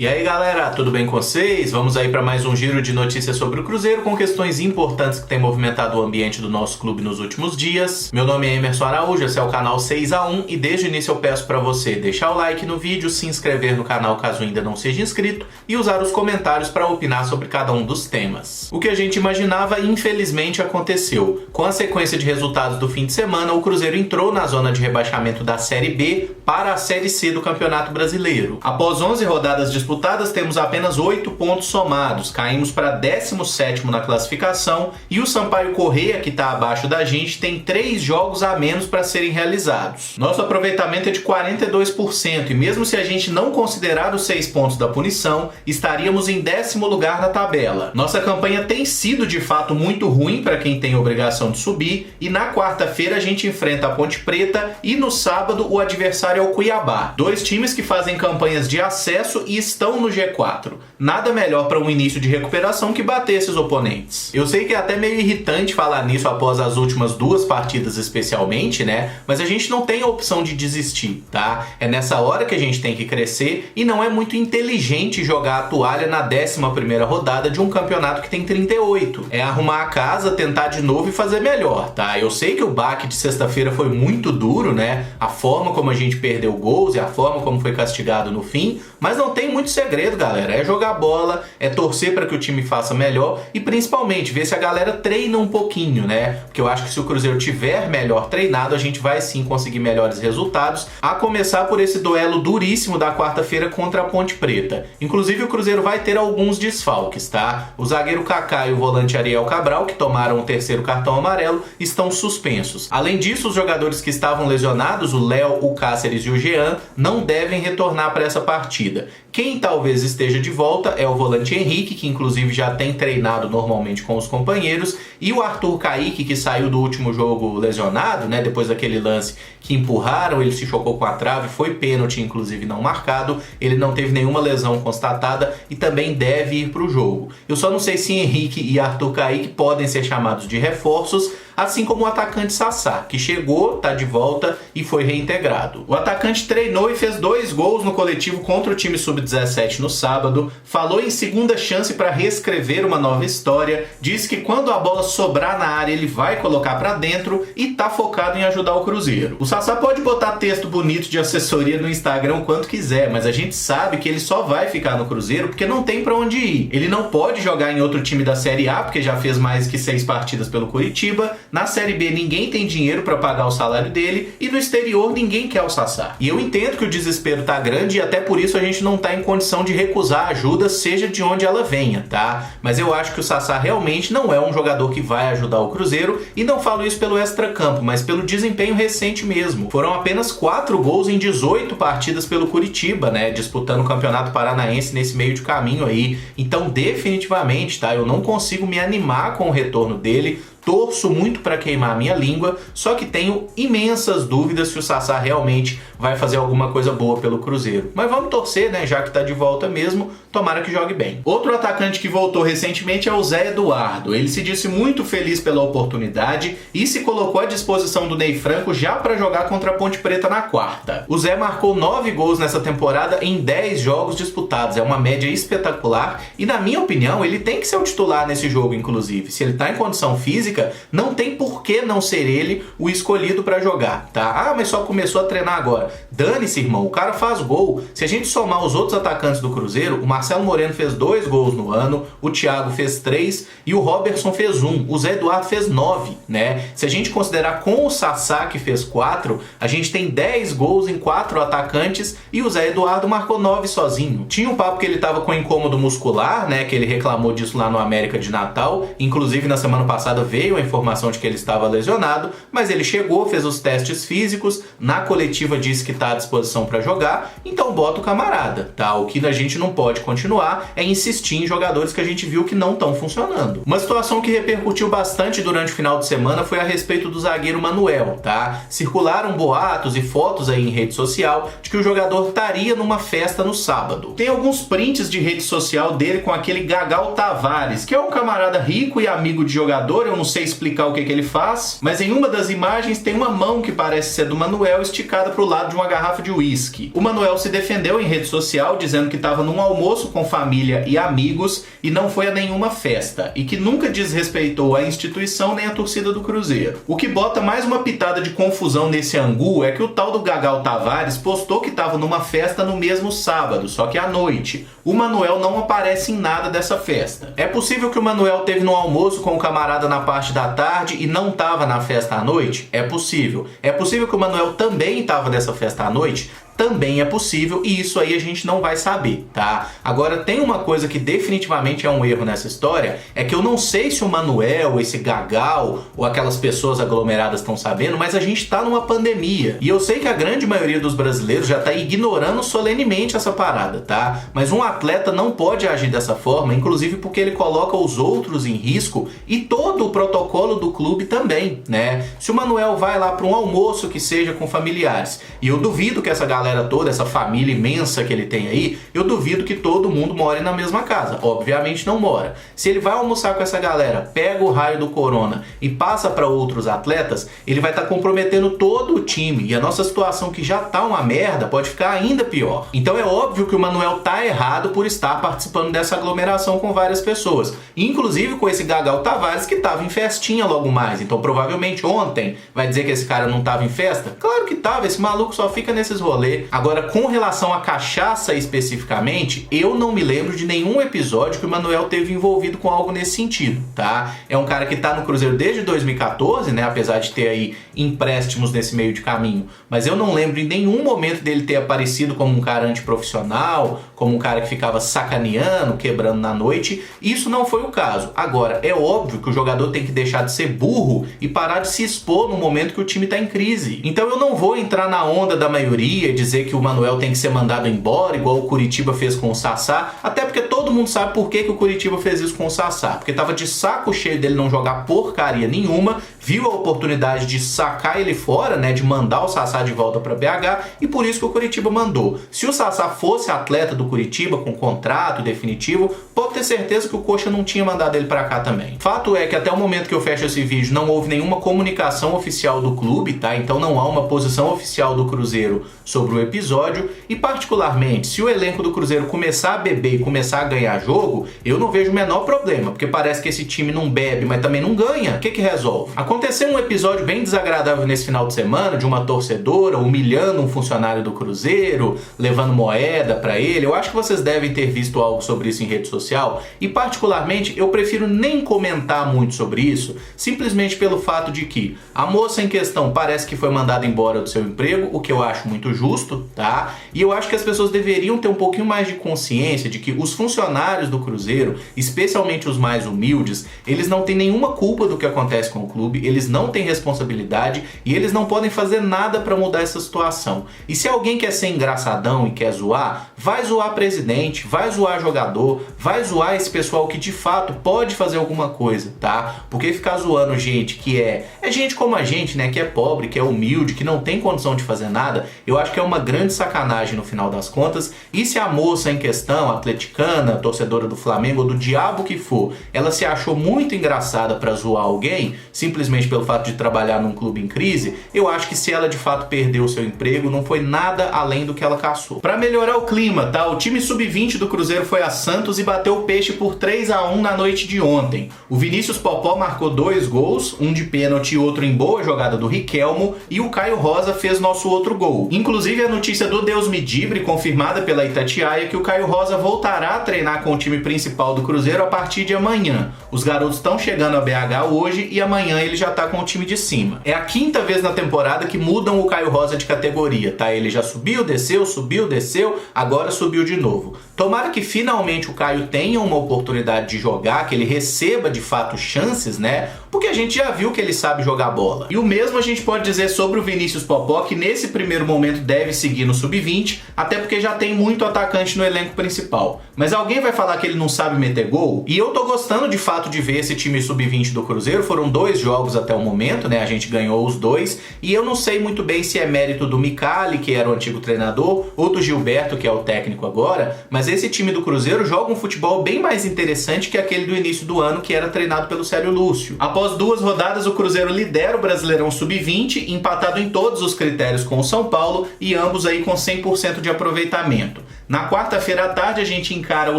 E aí galera, tudo bem com vocês? Vamos aí para mais um giro de notícias sobre o Cruzeiro com questões importantes que têm movimentado o ambiente do nosso clube nos últimos dias. Meu nome é Emerson Araújo, esse é o canal 6x1 e desde o início eu peço para você deixar o like no vídeo, se inscrever no canal caso ainda não seja inscrito e usar os comentários para opinar sobre cada um dos temas. O que a gente imaginava infelizmente aconteceu. Com a sequência de resultados do fim de semana, o Cruzeiro entrou na zona de rebaixamento da Série B para a Série C do Campeonato Brasileiro. Após 11 rodadas disputadas, temos apenas 8 pontos somados, caímos para 17º na classificação e o Sampaio Corrêa, que está abaixo da gente, tem 3 jogos a menos para serem realizados. Nosso aproveitamento é de 42% e mesmo se a gente não considerar os 6 pontos da punição, estaríamos em 10º lugar na tabela. Nossa campanha tem sido de fato muito ruim para quem tem a obrigação de subir e na quarta-feira a gente enfrenta a Ponte Preta e no sábado o adversário é o Cuiabá. 2 times que fazem campanhas de acesso e estão no G4. Nada melhor para um início de recuperação que bater esses oponentes. Eu sei que é até meio irritante falar nisso após as últimas 2 partidas especialmente, né? Mas a gente não tem a opção de desistir, tá? É nessa hora que a gente tem que crescer e não é muito inteligente jogar a toalha na 11ª rodada de um campeonato que tem 38. É arrumar a casa, tentar de novo e fazer melhor, tá? Eu sei que o baque de sexta-feira foi muito duro, né? A forma como a gente perdeu gols e a forma como foi castigado no fim, mas não tem muito segredo, galera. É jogar bola, é torcer para que o time faça melhor e principalmente ver se a galera treina um pouquinho, né? Porque eu acho que se o Cruzeiro tiver melhor treinado, a gente vai sim conseguir melhores resultados, a começar por esse duelo duríssimo da quarta-feira contra a Ponte Preta. Inclusive o Cruzeiro vai ter alguns desfalques, tá? O zagueiro Kaká e o volante Ariel Cabral, que tomaram o 3º cartão amarelo, estão suspensos. Além disso, os jogadores que estavam lesionados, o Léo, o Cáceres e o Jean, não devem retornar para essa partida. Quem talvez esteja de volta é o volante Henrique, que inclusive já tem treinado normalmente com os companheiros, e o Arthur Kaique, que saiu do último jogo lesionado, né, depois daquele lance que empurraram, ele se chocou com a trave, foi pênalti inclusive não marcado, ele não teve nenhuma lesão constatada e também deve ir para o jogo. Eu só não sei se Henrique e Arthur Kaique podem ser chamados de reforços, assim como o atacante Sassá, que chegou, tá de volta e foi reintegrado. O atacante treinou e fez 2 gols no coletivo contra o time sub-17 no sábado, falou em segunda chance para reescrever uma nova história, disse que quando a bola sobrar na área ele vai colocar para dentro e tá focado em ajudar o Cruzeiro. O Sassá pode botar texto bonito de assessoria no Instagram o quanto quiser, mas a gente sabe que ele só vai ficar no Cruzeiro porque não tem para onde ir. Ele não pode jogar em outro time da Série A, porque já fez mais que 6 partidas pelo Curitiba. Na Série B ninguém tem dinheiro para pagar o salário dele e no exterior ninguém quer o Sassá. E eu entendo que o desespero tá grande e até por isso a gente não tá em condição de recusar ajuda, seja de onde ela venha, tá? Mas eu acho que o Sassá realmente não é um jogador que vai ajudar o Cruzeiro e não falo isso pelo extracampo, mas pelo desempenho recente mesmo. Foram apenas 4 gols em 18 partidas pelo Curitiba, né? Disputando o Campeonato Paranaense nesse meio de caminho aí. Então definitivamente, tá? Eu não consigo me animar com o retorno dele. Torço muito para queimar a minha língua, só que tenho imensas dúvidas se o Sassá realmente vai fazer alguma coisa boa pelo Cruzeiro. Mas vamos torcer, né? Já que tá de volta mesmo, tomara que jogue bem. Outro atacante que voltou recentemente é o Zé Eduardo. Ele se disse muito feliz pela oportunidade e se colocou à disposição do Ney Franco já para jogar contra a Ponte Preta na quarta. O Zé marcou 9 gols nessa temporada em 10 jogos disputados. É uma média espetacular e, na minha opinião, ele tem que ser o titular nesse jogo, inclusive. Se ele tá em condição física, não tem por que não ser ele o escolhido para jogar, tá? Ah, mas só começou a treinar agora. Dane-se, irmão, o cara faz gol. Se a gente somar os outros atacantes do Cruzeiro, o Marcelo Moreno fez 2 gols no ano, o Thiago fez 3 e o Robertson fez 1. O Zé Eduardo fez 9, né? Se a gente considerar com o Sassá, que fez 4, a gente tem 10 gols em 4 atacantes e o Zé Eduardo marcou 9 sozinho. Tinha um papo que ele tava com incômodo muscular, né? Que ele reclamou disso lá no América de Natal. Inclusive, na semana passada veio a informação de que ele estava lesionado, mas ele chegou, fez os testes físicos, na coletiva disse que está à disposição para jogar, então bota o camarada, tá? O que a gente não pode continuar é insistir em jogadores que a gente viu que não estão funcionando. Uma situação que repercutiu bastante durante o final de semana foi a respeito do zagueiro Manuel, tá? Circularam boatos e fotos aí em rede social de que o jogador estaria numa festa no sábado. Tem alguns prints de rede social dele com aquele Gagal Tavares, que é um camarada rico e amigo de jogador, eu não sei explicar o que ele faz, mas em uma das imagens tem uma mão que parece ser do Manuel esticada para o lado lado de uma garrafa de uísque. O Manuel se defendeu em rede social dizendo que estava num almoço com família e amigos e não foi a nenhuma festa, e que nunca desrespeitou a instituição nem a torcida do Cruzeiro. O que bota mais uma pitada de confusão nesse angu é que o tal do Gagal Tavares postou que estava numa festa no mesmo sábado, só que à noite. O Manuel não aparece em nada dessa festa. É possível que o Manuel teve no almoço com o camarada na parte da tarde e não estava na festa à noite? É possível. É possível que o Manuel também estava nessa festa à noite? Também é possível, e isso aí a gente não vai saber, tá? Agora, tem uma coisa que definitivamente é um erro nessa história, é que eu não sei se o Manuel, esse Gagal, ou aquelas pessoas aglomeradas estão sabendo, mas a gente tá numa pandemia. E eu sei que a grande maioria dos brasileiros já tá ignorando solenemente essa parada, tá? Mas um atleta não pode agir dessa forma, inclusive porque ele coloca os outros em risco e todo o protocolo do clube também, né? Se o Manuel vai lá para um almoço que seja com familiares, e eu duvido que essa galera toda, essa família imensa que ele tem aí, eu duvido que todo mundo more na mesma casa. Obviamente não mora. Se ele vai almoçar com essa galera, pega o raio do corona e passa para outros atletas, ele vai estar comprometendo todo o time, e a nossa situação, que já tá uma merda, pode ficar ainda pior. Então é óbvio que o Manuel tá errado por estar participando dessa aglomeração com várias pessoas, inclusive com esse Gagal Tavares, que tava em festinha logo mais. Então provavelmente ontem vai dizer que esse cara não tava em festa? Claro que tava, esse maluco só fica nesses rolês. Agora, com relação à cachaça especificamente, eu não me lembro de nenhum episódio que o Manuel teve envolvido com algo nesse sentido, tá? É um cara que tá no Cruzeiro desde 2014, né? Apesar de ter aí empréstimos nesse meio de caminho. Mas eu não lembro em nenhum momento dele ter aparecido como um cara antiprofissional, como um cara que ficava sacaneando, quebrando na noite. Isso não foi o caso. Agora, é óbvio que o jogador tem que deixar de ser burro e parar de se expor no momento que o time tá em crise. Então eu não vou entrar na onda da maioria e dizer que o Manuel tem que ser mandado embora, igual o Curitiba fez com o Sassá, até porque todo mundo sabe por que o Curitiba fez isso com o Sassá, porque tava de saco cheio dele não jogar porcaria nenhuma, viu a oportunidade de sacar ele fora, né, de mandar o Sassá de volta para BH, e por isso que o Curitiba mandou. Se o Sassá fosse atleta do Curitiba com contrato definitivo, pode ter certeza que o Coxa não tinha mandado ele para cá também. Fato é que até o momento que eu fecho esse vídeo não houve nenhuma comunicação oficial do clube, tá? Então não há uma posição oficial do Cruzeiro sobre o episódio, e particularmente, se o elenco do Cruzeiro começar a beber e começar a ganhar jogo, eu não vejo o menor problema, porque parece que esse time não bebe, mas também não ganha. O que resolve? Aconteceu um episódio bem desagradável nesse final de semana, de uma torcedora humilhando um funcionário do Cruzeiro, levando moeda pra ele. Eu acho que vocês devem ter visto algo sobre isso em rede social, e particularmente eu prefiro nem comentar muito sobre isso, simplesmente pelo fato de que a moça em questão parece que foi mandada embora do seu emprego, o que eu acho muito justo, tá? E eu acho que as pessoas deveriam ter um pouquinho mais de consciência de que os funcionários do Cruzeiro, especialmente os mais humildes, eles não têm nenhuma culpa do que acontece com o clube, eles não têm responsabilidade e eles não podem fazer nada para mudar essa situação. E se alguém quer ser engraçadão e quer zoar, vai zoar presidente, vai zoar jogador, vai zoar esse pessoal que de fato pode fazer alguma coisa, tá? Porque ficar zoando gente que é gente como a gente, né, que é pobre, que é humilde, que não tem condição de fazer nada, eu acho que é uma grande sacanagem no final das contas. E se a moça em questão, atleticana, torcedora do Flamengo ou do diabo que for, ela se achou muito engraçada pra zoar alguém, simplesmente pelo fato de trabalhar num clube em crise, eu acho que se ela de fato perdeu o seu emprego, não foi nada além do que ela caçou. Pra melhorar o clima, tá? O time sub-20 do Cruzeiro foi a Santos e bateu o Peixe por 3-1 na noite de ontem. O Vinícius Popó marcou 2 gols, um de pênalti e outro em boa jogada do Riquelmo, e o Caio Rosa fez nosso outro gol. Inclusive a notícia do Deus me dibre, confirmada pela Itatiaia, que o Caio Rosa voltará a treinar com o time principal do Cruzeiro a partir de amanhã. Os garotos estão chegando a BH hoje e amanhã ele já tá com o time de cima. É a 5ª vez na temporada que mudam o Caio Rosa de categoria, tá? Ele já subiu, desceu, agora subiu de novo. Tomara que finalmente o Caio tenha uma oportunidade de jogar, que ele receba de fato chances, né? Porque a gente já viu que ele sabe jogar bola. E o mesmo a gente pode dizer sobre o Vinícius Popó, que nesse primeiro momento deve seguir no sub-20, até porque já tem muito atacante no elenco principal. Mas alguém vai falar que ele não sabe meter gol? E eu tô gostando de fato de ver esse time sub-20 do Cruzeiro. Foram 2 jogos até o momento, né? A gente ganhou os 2. E eu não sei muito bem se é mérito do Micali, que era o antigo treinador, ou do Gilberto, que é o técnico agora. Mas esse time do Cruzeiro joga um futebol bem mais interessante que aquele do início do ano, que era treinado pelo Célio Lúcio. Após 2 rodadas, o Cruzeiro lidera o Brasileirão Sub-20, empatado em todos os critérios com o São Paulo, e ambos aí com 100% de aproveitamento. Na quarta-feira à tarde a gente encara o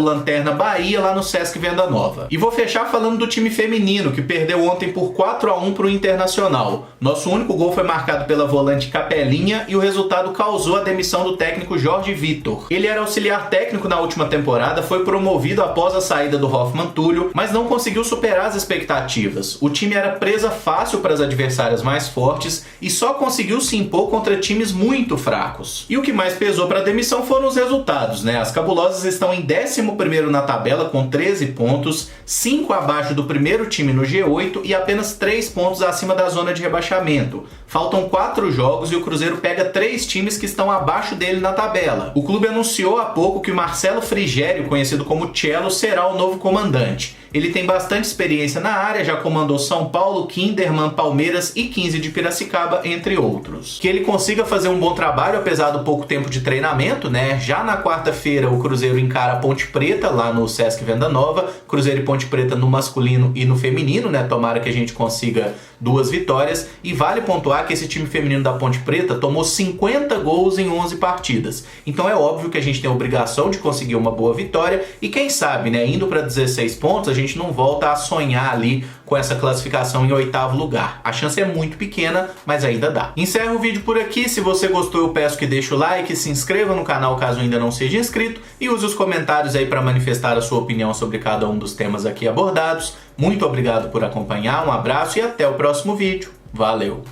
Lanterna Bahia lá no Sesc Venda Nova. E vou fechar falando do time feminino, que perdeu ontem por 4-1 para o Internacional. Nosso único gol foi marcado pela volante Capelinha e o resultado causou a demissão do técnico Jorge Vitor. Ele era auxiliar técnico na última temporada, foi promovido após a saída do Hoffman Túlio, mas não conseguiu superar as expectativas. O time era presa fácil para as adversárias mais fortes e só conseguiu se impor contra times muito fracos. E o que mais pesou para a demissão foram os resultados. As cabulosas estão em 11º na tabela com 13 pontos, 5 abaixo do primeiro time no G8 e apenas 3 pontos acima da zona de rebaixamento. Faltam 4 jogos e o Cruzeiro pega 3 times que estão abaixo dele na tabela. O clube anunciou há pouco que o Marcelo Frigério, conhecido como Cello, será o novo comandante. Ele tem bastante experiência na área, já comandou São Paulo, Kinderman, Palmeiras e 15 de Piracicaba, entre outros. Que ele consiga fazer um bom trabalho, apesar do pouco tempo de treinamento, Já na quarta-feira, o Cruzeiro encara a Ponte Preta, lá no Sesc Venda Nova. Cruzeiro e Ponte Preta no masculino e no feminino, Tomara que a gente consiga 2 vitórias. E vale pontuar que esse time feminino da Ponte Preta tomou 50 gols em 11 partidas. Então é óbvio que a gente tem a obrigação de conseguir uma boa vitória. E quem sabe, indo para 16 pontos, a gente não volta a sonhar ali com essa classificação em 8º lugar. A chance é muito pequena, mas ainda dá. Encerro o vídeo por aqui. Se você gostou, eu peço que deixe o like, se inscreva no canal caso ainda não seja inscrito e use os comentários aí para manifestar a sua opinião sobre cada um dos temas aqui abordados. Muito obrigado por acompanhar, um abraço e até o próximo vídeo. Valeu!